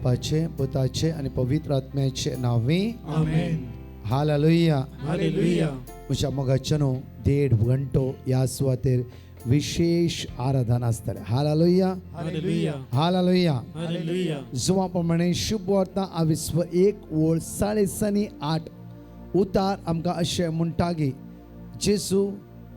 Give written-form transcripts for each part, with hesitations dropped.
बापाचे, पुताचे आणि पवित्र आत्म्याचे नावे आमेन. हालेलुया. हालेलुया. मुझ्या मोगाचनो 1.5 घंटो या सुवातेर विशेष आराधना आसतले. हालेलुया. हालेलुया. हालेलुया. हालेलुया. जुवा प्रमाणे शुभ वार्ता आ विश्व 1 ओळ 8:8 उतार आमकां अशें म्हणटा की जेजू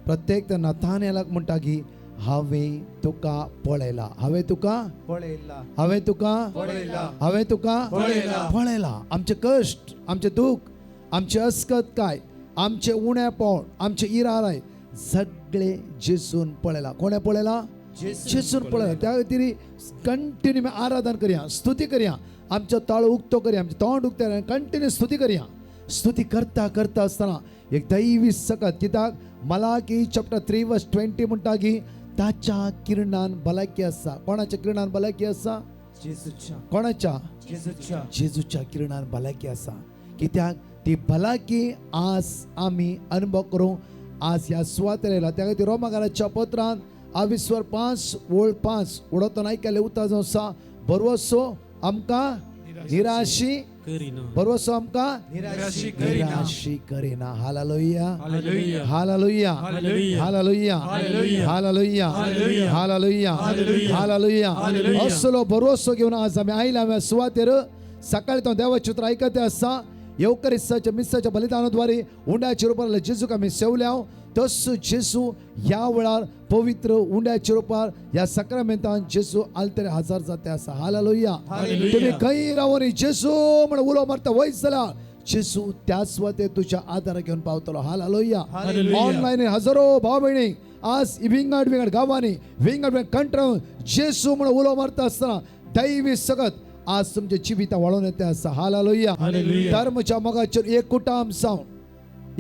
प्रत्येक नथानेलाक म्हणटा की हांवें तुका पळयला, हांवें तुका पळयला, हांवें तुका पळयला, हांवें तुका पळयला. पळयला. आमचे कश्ट, आमचे दुःख, आमचे अस्कतकाय, आमचे उणेपण, आमचे इराराय सगळे जेजून पळयला. कोणे पळयला? जेजून पळयला. त्या खातीर कंटिन्यू आराधना करया, स्तुती करया, आमचो ताळो उक्तो करया, आमचें तोंड उक्तें कंटिन्यू स्तुती करया. स्तुती करता करता आसतना एक दैवी सकत, कित्याक मलाकी चॅप्टर 3:20 म्हणटा की ताच्या किरणान भलायकी आसा. कोणाच्या किरणान भलायकी आसा? जेजूच्या, कोणाच्या? जेजूच्या, जेजूच्या किरणान भलायकी आसा. कित्याक ती भलायकी आज आमी अनुभव करूं आज ह्या सुवातेर येयला. त्या खातीर रोमाकाराच्या पत्रांत 5:5 उडोवतना आयकले उतर जावन आसा, बरवसो आमकां निराशी करिना. बरवसो आमकां निराशी करिना. निराशी करिना. हालेलुया. हालेलुया. हालेलुया. हालेलुया. हालेलुया. हालेलुया. हालेलुया. हालेलुया. हालेलुया. हालेलुया. हालेलुया. हालेलुया. असलो बरवसो घेवन आज आमी आयल्या हांवें सुवातेर सकाळी तो देवाचें उतर आयकते आसा. येवकरिस्ताच्या मिसाच्या बलिदानाद्वारे उंड्याच्या रुपार जेजूक आमी सेवल्या. तसो जेजू ह्या वेळार पवित्र उंड्याच्या रुपार ह्या सक्रामेंतान जेजू आलतरे हजर जाते आसा. हालेलुया. हालेलुया. तुम्ही खंय रावून जेजू म्हणून उलो मारता वयस जाल्यार जेजू त्या सुवातेर तुज्या आदार घेवन पावतलो. हालेलुया. हालेलुया. ऑनलायन हजारो भाव भयणी आज विंगड गांवांनी विंगड कंट्रांत जेजू म्हणून उलो मारता आसतना दैवी सगत आज तुमच्या जिविता वळोवन येता आसा. हालेलुया. हालेलुया. धर्मच्या मोगाचेर एक कुटुंब जावन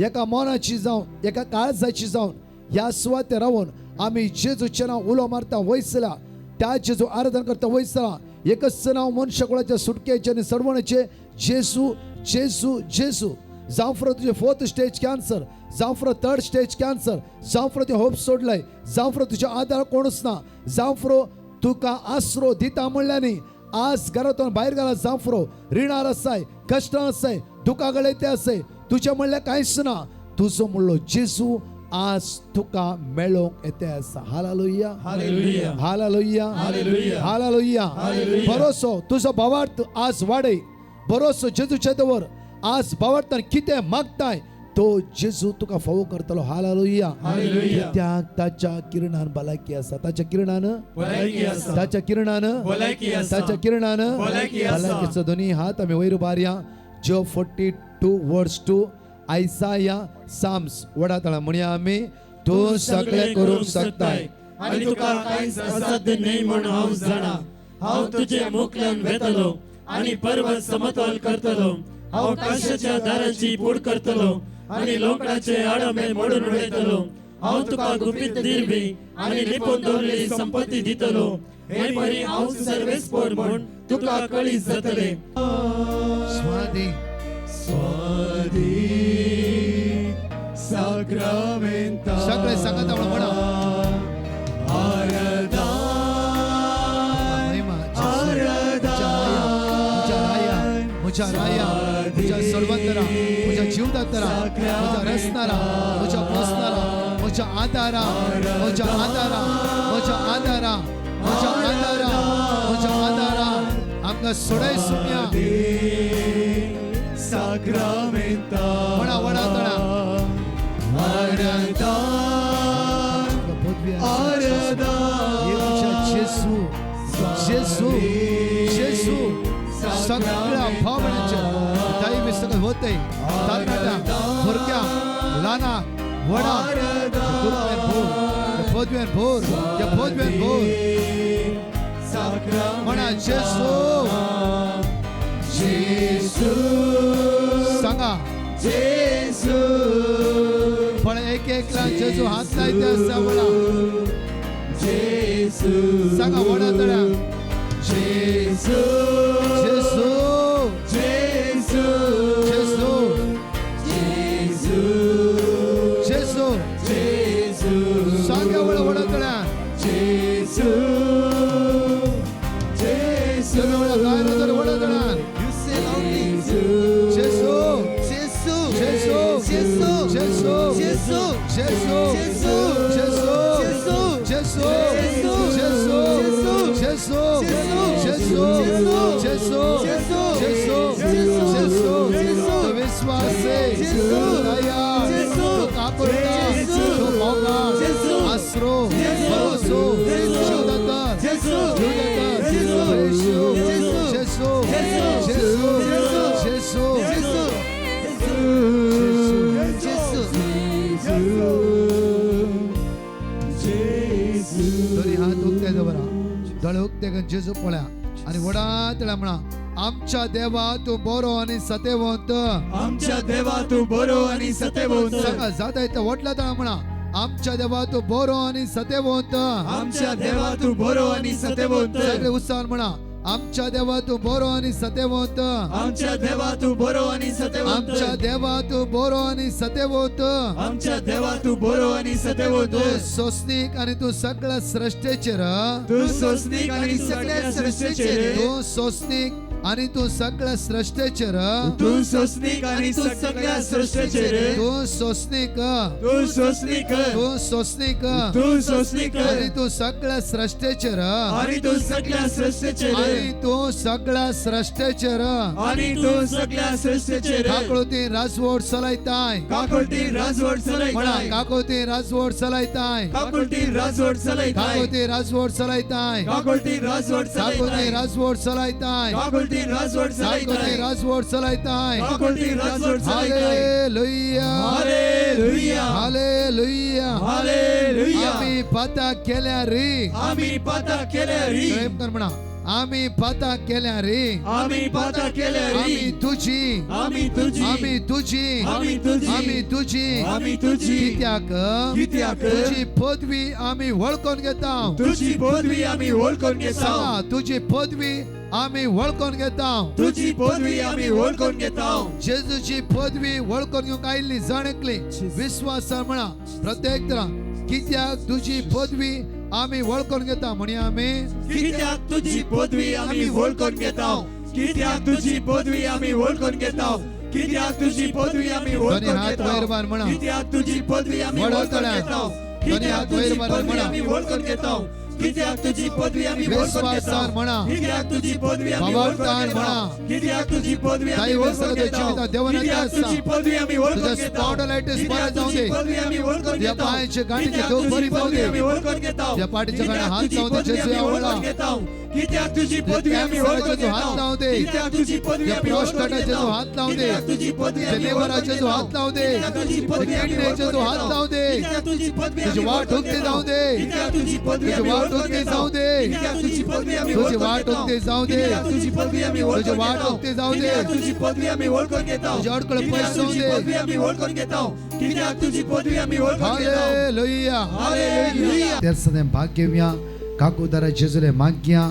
एका मनाची जावन एका काळजाची जावन ह्या सुवातेर रावून आमी जेजूचें नांव उलो मारता वयसला, त्या जेजू आराधना करता वयसला. एकच नांव मनुष्य कुळाच्या सुटकेचे आनी सडवणेचे जेजू जेजू जेजू. जावं फुडें तुजें 4th स्टेज कॅन्सर, जावं फुडें 3rd स्टेज कॅन्सर, जावं फुडें तुवें होप सोडलाय, जावं फुडें तुज्या आदार कोणूच ना, जावं फुडें तुका आसरो दिता म्हणल्यानी आज घरातून भायर घाला. जावं फुडें रिणार आसाय, कश्टां आसाय, दुखागळे ते आसाय, तुजें म्हणल्यार कांयच ना. तुजो म्हणलो जेजू आज तुका मेळोवंक येते आसा. हालेलुया. हालेलुया. हालेलुया. हालेलुया. हालेलुया. हालेलुया. भरोसो तुजो भावार्थ आज वाडय. भरोसो जेजूचे दवर. आज भावार्थान कितें मागताय तो जेजू तुका फावो करतलो. हालेलुया. हालेलुया. कित्याक ताच्या किरणान भलायकी आसा. ताच्या किरणान भलायकी आसा. ताच्या किरणान भलायकी आसा. ताच्या किरणान भलायकी आसा. भलायकीचो दोनी हात आमी वयर उबारया. जो 42:2 आयसाया साम्स वडातळा म्हणया आमी. तूं सगळें करूंक शकताय आणि तुका कांयच असाध्य नाही म्हण हांव जाणा. हांव तुजे मुखल्यान वेतलो आणि पर्वत समतोल करतलो. हांव आकाशाच्या दाराची पूड करतलो आणि लोकांचे आडमे मोडून उडयतलो. हांव तुका गुपीत दिरबी आणि लिपोवन दवरलेली संपत्ती दितलो. हे परी हांव सर्वेस्पर म्हण तुका कळीस जातले. स्वादी स्वादी साक्रामेंता सगळे सांगत आपण म्हणा. आराधा महिमा आराधा मुझ्या राया मुझ्या सोडवंतरा मुझ्या जीवदातरा मुझ्या रचणारा मुझ्या पोसणारा मुझ्या आधारा मुझ्या आधारा मुझ्या आधारा मुझ्या आधारा मुझ्या आधारा आमकां सोडाय सुम्या साक्रामेंता वडा वडा तळा आराधा आराधा जेजू जेजू जेजू सगळ्या भावनेचे दैवी सगळं होते. तरणाट्या भुरग्या ल्हाना वडा पदव्यान भोर त्या पदव्यान भोर म्हणा जेजू जेजू सांगा. जेजू पण एक एकला जेजू हात लायते आसता म्हणा. जेजू सांगा वडा तळ्या जेजू जेजू जेजू जेजू जेजू जेजू जेजू सांगा वडा तळ्या जेजू जेजू वडा जेसू जेसू जेसू जेसू जेसू जेसू जेसू जेसू जेसू जेसू तो विश्वास से तो दया तो काकुरता तो मौका आसरो भरोसो जुदता जुदता जेसू जेसू जेसू जेसू दोन्ही हात उगते बरा डोळे उगते का जेजू पळ्या आणि वडा त्याला म्हणा आमच्या देवा तू बरो आणि सत्यवंत आमच्या देवा तू बरो आणि सत्यवंत सगळं जाता येतं वटला त्याला म्हणा आमच्या देवा तू बरो आणि सत्यवंत आमच्या देवा तू बरो आणि सत्यवंत सगळे उत्साहान म्हणा आमच्या देवा तू बरो आणि सत्यवंत आमच्या देवा तू बरो आणि सत्यवंत आमच्या देवा तू बरो आणि सत्यवंत आमच्या देवा तू बरो आणि सत्यवंत तू सोसनीक आणि तू सगळं सृष्टीचे र तू सोसनीक आणि सगळ्या सृष्टीचे रे तू सोसनीक आणि तू सगळं सृष्टीचे र तू सोसनीक आणि तू सगळ्या सृष्टीचे रे तू सोसनीक तू सोसनीक तू सोसनीक तू सोसनीक आणि तू सगळं सृष्टीचे र आणि तू सगळ्या सृष्टीचे रे आणि तू सगळं सृष्टीचे र आणि तू सगळ्या सृष्टीचे रे काकोळती राजवट चलायताय काकोटी राजवट म्हणा चलायताय काकोळती राजवट चलायताय काकोटी राजवट चलायताय काकोळती राजवट चलायताय काकोटी राजवट काकोळती चलायताय राजवट चलायताय काकोटी राजवट काकोळती चलायताय राजवट चलायताय काकोटी राजवट चलायताय हालेलुया हालेलुया हालेलुया हालेलुया आम्ही पता केल्या रे आम्ही पता केल्या री प्रेम कर म्हणा आम्ही पता केल्या रे आम्ही पता केल्या आम्ही री तुझी आम्ही तुझी आम्ही तुझी आम्ही तुझी आम्ही तुझी आम्ही तुझी कित्याक कित्याक तुझी पदवी आम्ही वळखून घेता तुझी पदवी आम्ही ओळखून घेता सांगा तुझी पदवी आम्ही वळखून घेता तुझी पदवी आम्ही ओळखून घेता जेजूची पदवी वळखून घेऊन आयिल्ली जाणकली विश्वास म्हणा प्रत्येक तरा कित्याक तुझी पदवी आम्ही वळखून घेता म्हणी आम्ही कित्याक तुझी पदवी आम्ही ओळखून घेता कित्याक तुझी पदवी आम्ही ओळखून घेता कित्याक तुझी पदवी आम्ही दोन्ही ओळखून हात वयर बार म्हणा. घेता कित्याक तुझी पदवी आम्ही वडो ओळखून तळ्या. घेता दोन्ही हात कित्याक वयर तुझी बार पदवी म्हणा. आम्ही ओळखून घेता कित्याक तुझी पदवी आम्ही ओळखून विश्वासार म्हणा. घेता कित्याक तुझी पदवी आम्ही बाबा ओळखून ताण घेता म्हणा. कित्याक तुझी पदवी आम्ही काही ओळखून वर्षाला घेता जीवितात देवाने कित्याक त्याचा. तुझी पदवी आम्ही ओळखून तुझ्या घेता स्पॉटलाइटस कित्याक बरं जाऊ तुझी दे. पदवी आम्ही ओळखून त्या घेता पायाचे गाठीचे कित्याक देव तुझी बरी पाहू पदवी दे. आम्ही ओळखून घेता त्या पाठीच्या गाड्या हात कित्याक लावून दे. तुझी जेजू पदवी आम्ही आवडला. ओळखून घेता कित्याक तुझी पदवी आम्ही ओळखून जेजू हात घेता लावून दे. कित्याक तुझी पदवी त्या आम्ही ओळखून प्रोस्टेटा घेता जेजू हात लावून दे. कित्याक तुझी पदवी आम्ही लिव्हरा ओळखून जेजू घेता हात लावून दे. कित्याक तुझी पदवी आम्ही किडनी ओळखून जेजू हात घेता लावून दे. कित्याक तुझी पदवी तुझी आम्ही वाट ओळखून उगते घेता जाऊ दे. कित्याक तुझी पदवी तुझी आम्ही वाट ओळखून उगते घेता जाऊ दे. कित्याक तुझी पदवी आम्ही तुझी ओळखून वाट घेता उगते जाऊ दे. कित्याक तुझी पदवी आम्ही ओळखून तुझी वाट घेता उगते जाऊ दे. कित्याक तुझी पदवी आम्ही ओळखून घेता तुझ्या अडकळ कित्याक पैसे तुझी जाऊ दे. पदवी आम्ही ओळखून घेता कित्याक तुझी पदवी आम्ही ओळखून घेता हालेलुया हालेलुया तेर्सने भाग्य घेऊया काकू दरा जेजूले माग्या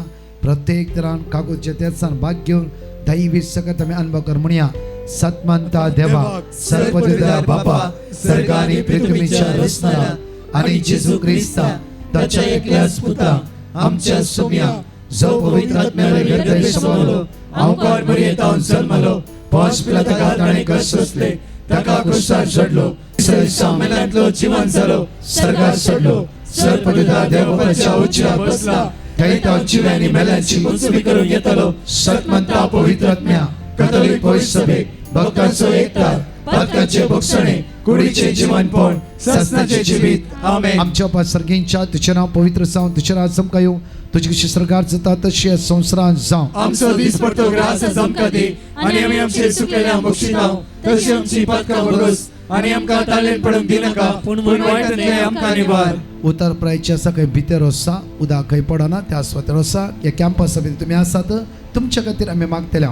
प्रत्येक तरान काकूचे तेर्सान भाग्य घेऊन दैवी सकत आम्ही अनुभव कर म्हणूया सत्मंता देवा सर्वपिता बापा स्वर्ग आणि पृथ्वीच्या रचणारा आणि जेजू ख्रिस्ता त्याच्या एकल्याच पुत्रा आमच्या सुम्या जो पवित्र आत्म्याने हृदय समावलो अवकाळ मर्यादान जन्मलो पाच पिला तका ताणे कष्ट सोसले तका क्रुसार चढलो सामेलांतलो जीवन जालो सर्गार चढलो सर्वपिता देवाच्या उच्चार बसला दैता जिव्यांनी मेल्यांची उंचवी करून येतलो सत्मंता पवित्र आत्म्या कथोलिक पवित्र सभे भक्तांचो एकता पातकाचे भक्षणे कुडीचे जीवनपण ससनाचे जीवित आमेन आमच्या पासर्गींच्या तुझे नाव पवित्र जाऊन तुझे राज चमकायो तुझी कशी सरकार जाता तशी संसारात जाऊ आमचो दीस पडतो ग्रास चमका दे आणि आम्ही आमचे सुकलेल्या बक्षिताव तशी आमची पातका बगस आणि आमका तालेन पडून दिनाका पूण वाईटांतले आमका निवार उतर प्रायच्या असा काही भितर असा उदा काही पडना त्या स्वतः असा या कॅम्पस सभेत तुम्ही आसात तुमच्या खातीर आम्ही मागतले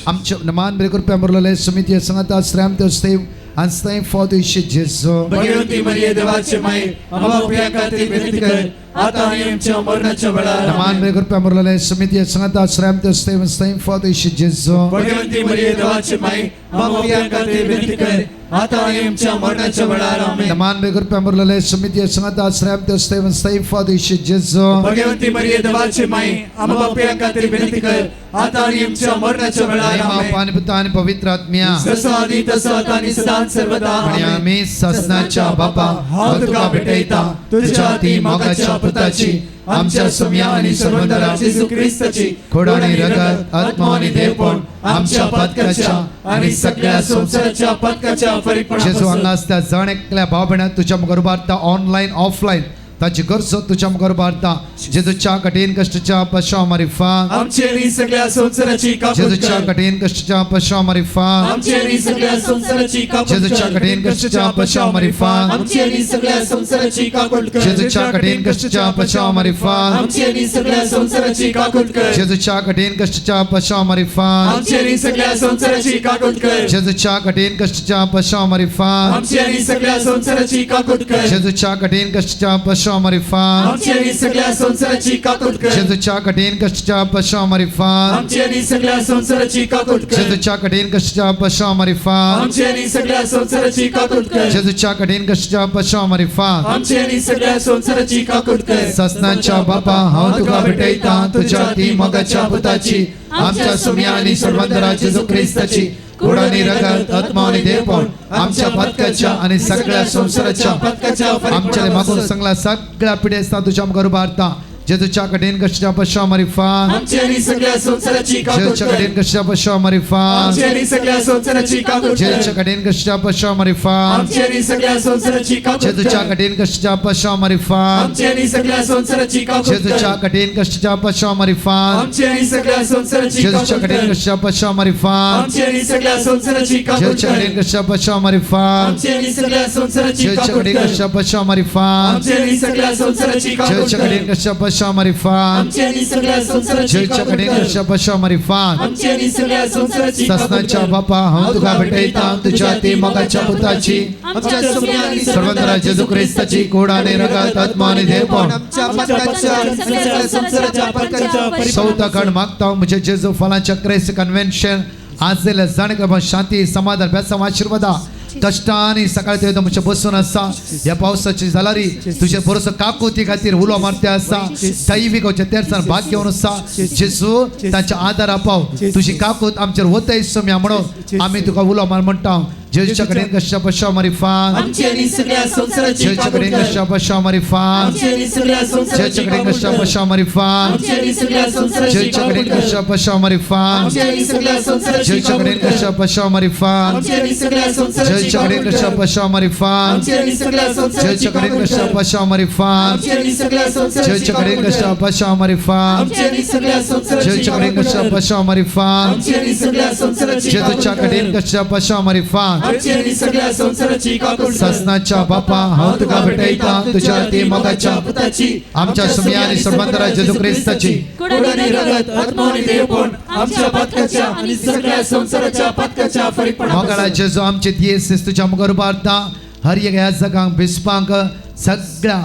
आमच्या नमान बरे कृपया बरलेले समिती सांगता श्राम ते सेव आणि फॉर द जेजू भगवंती मरिये देवाचे माये आम्हा प्रिया खातीर विनंती कर आता आणि आमच्या मरणाच्या वेळार Naman may grupo amorlale sumiti sangata sram te stay for the Jesu. Bhagwanti मरिये देवाची माई आमच्या खातीर विनंती कर आता आणि आमच्या मरणाच्या वेळार आमेन Naman may grupo amorlale sumiti sangata sram te stay for the Jesu. Bhagwanti मरिये देवाची माई आमच्या खातीर विनंती कर आता आणि आमच्या मरणाच्या वेळार Nama आमेन pani pita ani pavitra atmya. जसं आधी तसं आता आणि सदां सर्वदा आणि आमेन आम्ही ससनाच्या बापा हांव तुका भेटयता तुझ्या ती मोगाच्या पुताची आमच्या सोम्या आणि सर्वंतरा जेजू ख्रिस्ताची खोड आणि रगत आत्मा आणि देवपण आमच्या पदकाच्या आणि सगळ्या संसाराच्या पदकाच्या जेजू परिपूर्णतेसाठी हांगा असता जण एकल्या भाव भयणां तुझ्या मुखार उबारता ऑनलाइन ऑफलाइन ताची गरज तुझ्या मुखार उबारता जेजूच्या कठीण कष्टाच्या पश्चाव मारिफा आमचे आणि सगळ्या संसाराची कापूट जेजूच्या कर कठीण कष्टाच्या पश्चाव मारिफा आमचे आणि सगळ्या संसाराची कापूट जेजूच्या कर कठीण कष्टाच्या पश्चाव मारिफा आमचे आणि सगळ्या संसाराची कापूट कर जेजूच्या कठीण कष्टाच्या पश्चाव मारिफा आमचे आणि सगळ्या संसाराची कापूट कर जेजूच्या कठीण कष्टाच्या पश्चाव मारिफा आमचे आणि सगळ्या संसाराची कापूट कर जेजूच्या कठीण कष्टाच्या पश्चाव मारिफा आमचे आणि सगळ्या संसाराची कापूट कर जेजूच्या कठीण कष्टाच्या पश्चाव मारिफा आमचे आणि सगळ्या संसाराची कापूट कर जेजूच्या कठीण कष्टाच्या पश्चाव मारिफा आमचे आणि सगळ्या संसाराची कापूट कर जेजूच्या कठीण कष्टाच्या पश्चाव मारिफा आमचे आणि सगळ्या संसाराची कापूट कर जेजूच्या कठीण कष्टाच्या पश्चाव मारिफा आमचे आणि सगळ्या संसाराची कापूट कर ससनाच्या बापा हांव तुका भेटयता तुझ्या ती मोगाच्या पुताची आमच्या सोम्या आणि सर्वंतरा जेजू ख्रिस्ताची खोड आणि रगत आत्मा आणि देवपण आमच्या पदकाच्या आणि सगळ्या संसाराच्या पदकाच्या आमच्या मागून सगळ्या सगळ्या पिढी असता तुझ्या मुखार उबारता जेजूच्या कठीण कष्टाच्या पश्चाव मारिफा आमचे आणि सगळ्या संसाराची कापूट जेजूच्या कर कठीण कष्टाच्या पश्चाव मारिफा आमचे आणि सगळ्या संसाराची कापूट कर जेजूच्या कठीण कष्टाच्या पश्चाव मारिफा आमचे आणि सगळ्या संसाराची कापूट जेजूच्या कर कठीण कष्टाच्या पश्चाव मारिफा आमचे आणि सगळ्या संसाराची कापूट जेजूच्या कर कठीण कष्टाच्या पश्चाव मारिफा आमचे आणि सगळ्या संसाराची जेजूच्या कापूट कठीण कर कष्टाच्या पश्चाव मारिफा आमचे आणि सगळ्या संसाराची कापूट जेजूच्या कर कठीण कष्टाच्या पश्चाव मारिफा आमचे आणि सगळ्या संसाराची जेजूच्या कापूट कठीण कर कष्टाच्या पश्चाव मारिफा आमचे आणि सगळ्या संसाराची कापूट जेजूच्या कठीण कर कष्टाच्या पश्चाव मारिफा आमचे आणि सगळ्या संसाराची जेजूच्या कापूट कठीण कर कष्टाच्या पश्चाव मारिफा आमचे आणि सगळ्या संसाराची कापूट ससनाच्या कर बापा हांव तुका भेटयता तुझ्या ती मोगाच्या पुताची आमच्या सोम्या आणि सर्वंतरा जेजू ख्रिस्ताची खोड आणि रगत आत्मा आणि देवपण आमच्या पदकाच्या आणि सगळ्या संसाराच्या पदकाच्या चौथा खंड मागता म्हणजे जेजू फलांच्या क्राइस्ट कन्व्हेन्शन आज दिल्या जाणकर शांती समाधान बेसम आशीर्वादा कष्टाने सकाळी ते तुमच्या बसून असा या पावसाची झालारी तुझे बरोस काकोती खातीर उलो मारते असा दैविक तेरसान भाग घेऊन असा जेजू तांच्या आदार पाव तुझी काकूत आमचेर वतय सम्या म्हणून आम्ही तुका उलो मार म्हणटा जेजूच्या कडेन कशा पश्चाव मारिफा आमचे आणि सगळ्या संसाराची जेजूच्या कापूट कडेन कर कशा पश्चाव मारिफा आमचे आणि सगळ्या संसाराची जेजूच्या कडेन कापूट कशा कर पश्चाव मारिफा आमचे आणि सगळ्या संसाराची जेजूच्या कडेन कापूट कशा कर पश्चाव मारिफा आमचे आणि सगळ्या संसाराची जेजूच्या कापूट कडेन कर कशा पश्चाव मारिफा आमचे आणि सगळ्या संसाराची जेजूच्या कडेन कापूट कशा कर पश्चाव मारिफा आमचे आणि सगळ्या संसाराची जेजूच्या कडेन कापूट कशा कर पश्चाव मारिफा आमचे आणि सगळ्या संसाराची जेजूच्या कडेन कापूट कशा कर पश्चाव मारिफा आमचे आणि सगळ्या संसाराची जेजूच्या कडेन कापूट कशा कर पश्चाव मारिफा आमचे आणि सगळ्या संसाराची जेजूच्या कापूट कडेन कर कशा पश्चाव मारिफा आमचे आणि सगळ्या संसाराची कापूट कर ससनाच्या बापा हांव तुका भेटयता तुझ्या ती मोगाच्या पुताची आमच्या सोम्या आणि सर्वंतरा जेजू ख्रिस्ताची खोड आणि रगत आत्मा आणि देवपण आमच्या पदकाच्या आणि सगळ्या संसाराच्या पदकाच्या मोगाळा परिपूर्णतेसाठी जेजू आमचे दियेस तुझ्या मुखार उबारता हर एक ह्या जगांक बिस्पांक सगळ्या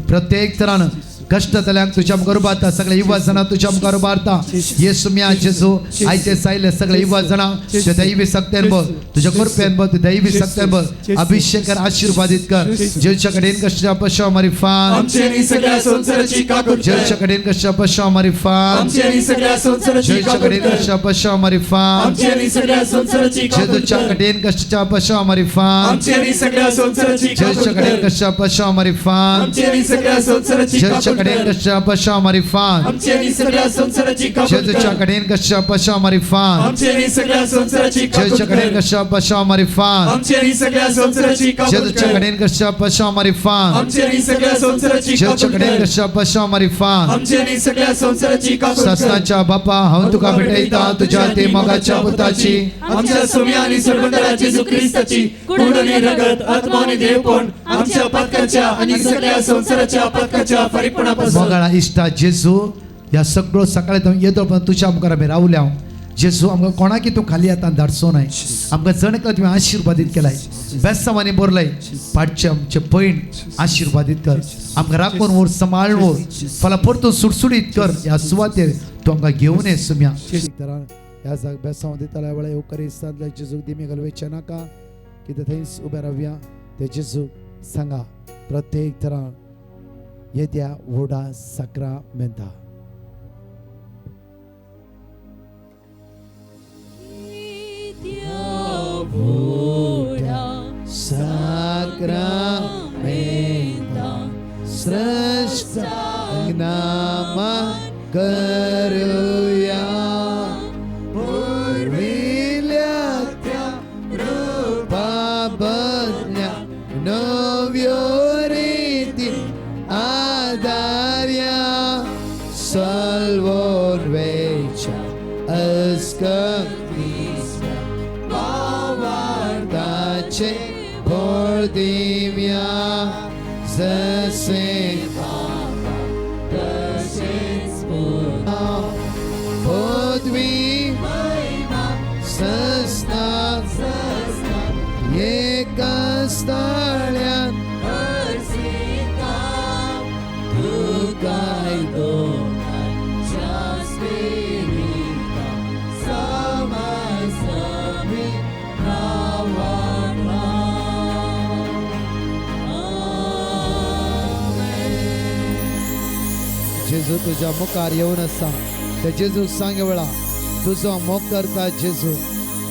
प्रत्येक तरान कष्ट जाल्यांक तुझ्या मुखार उबारता सगळे युवा जाणां तुझ्या मुखार उबारता येसू म्या जेजू आयचे सायले सगळे युवा जाणां तुझ्या दैवी सक्तेन बघ तुझ्या कृपेन बघ दैवी सक्तेन बघ अभिषेक कर आशीर्वादित कर जेजूच्या कडेन कशा पश्चाव मारिफा आमचे आणि सगळ्या संसाराची कापूट कर जेजूच्या कडेन कशा पश्चाव मारिफा आमचे आणि सगळ्या संसाराची जेजूच्या कापूट कडेन कर कशा पश्चाव मारिफा आमचे आणि सगळ्या संसाराची कापूट जेजूच्या कर कडेन कशा पश्चाव मारिफा आमचे आणि सगळ्या संसाराची कापूट जेजूच्या कडेन कर कशा पश्चाव मारिफा आमचे आणि सगळ्या संसाराची जेजूच्या कापूट कडेन कर कशा पश्चाव मारिफा आमचे आणि सगळ्या संसाराची कापूट जेजूच्या कर कडेन कशा पश्चाव मारिफा आमचे आणि सगळ्या संसाराची कापूट जेजूच्या कडेन कर कशा पश्चाव मारिफा आमचे आणि सगळ्या संसाराची कापूट जेजूच्या कर कडेन कशा पश्चाव मारिफा आमचे आणि सगळ्या संसाराची जेजूच्या कापूट कडेन कर कशा पश्चाव मारिफा आमचे आणि सगळ्या संसाराची कापूट कर ससनाच्या बापा हांव तुका भेटयता तुझ्या ते मोगाच्या पुताची आमच्या सोम्या आणि सर्वंतरा जेजू ख्रिस्ताची खोड आणि रगत आत्मा आणि देवपण आमच्या पदकाच्या आणि सगळ्या संसाराच्या पदकाच्या परिपूर्णतेसाठी मोगाळा इष्टा जेजू या सगळं सकाळी येतो पण तुझ्या मुखार आम्ही रावल्या जेजू आमकां कोणाकी तूं खाली आतां धाडचो न्हय. आमकां जणकां तुवें आशिर्वादीत केलाय, बेसांवांनी भरलय. पाडचे आमचे पैण आशिर्वादीत कर, आमकां राखून व्हर, सांबाळून व्हर, फाल्यां परतून सुटसुटीत कर. ह्या सुवातेर तूं आमकां घेवन ये सुम्या. ह्या जाग बेसांव दिताल्या वेळा येवकारी सांतल्या जेजूक दिमी घालवेचे नाका, कितें थंयच उबे रावया. ते जेजूक सांगा प्रत्येक तरां येद्या व्हडा साक्रामेंता. Sacramenta sresta nama karuya purvilyatya rupabadnya novyoriti adarya salvor vecha ascatista bavardace Dimia zase papa tăceți puna podvi maima săsna e castalian ărsita tu cai donat cea spirita samai sami navarna. जेजू तुझ्या मुखार येऊन असा ते जेजू सांगे वेळा तुझो मोग करता जेजू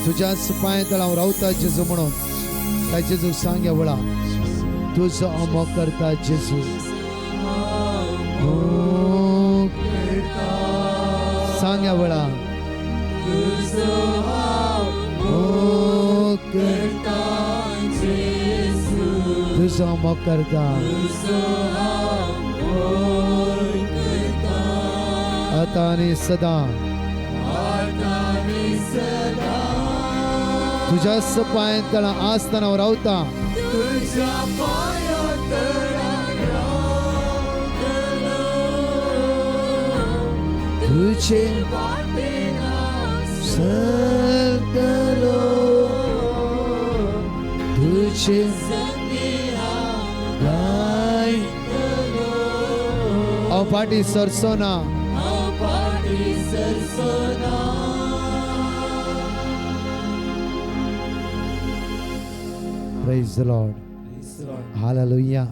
तुझ्या पांय तळावर रावता जेजू म्हणून त्या जेजू सांगे वेळा तुझो मोग करता जेजू सांगे वेळा तुझो मोग करता आता आणि सदा तुझ्या पांय तळा आसतना रावता तुझे सकलो तुझे पाटी सरसोना Praise the Lord. Hallelujah.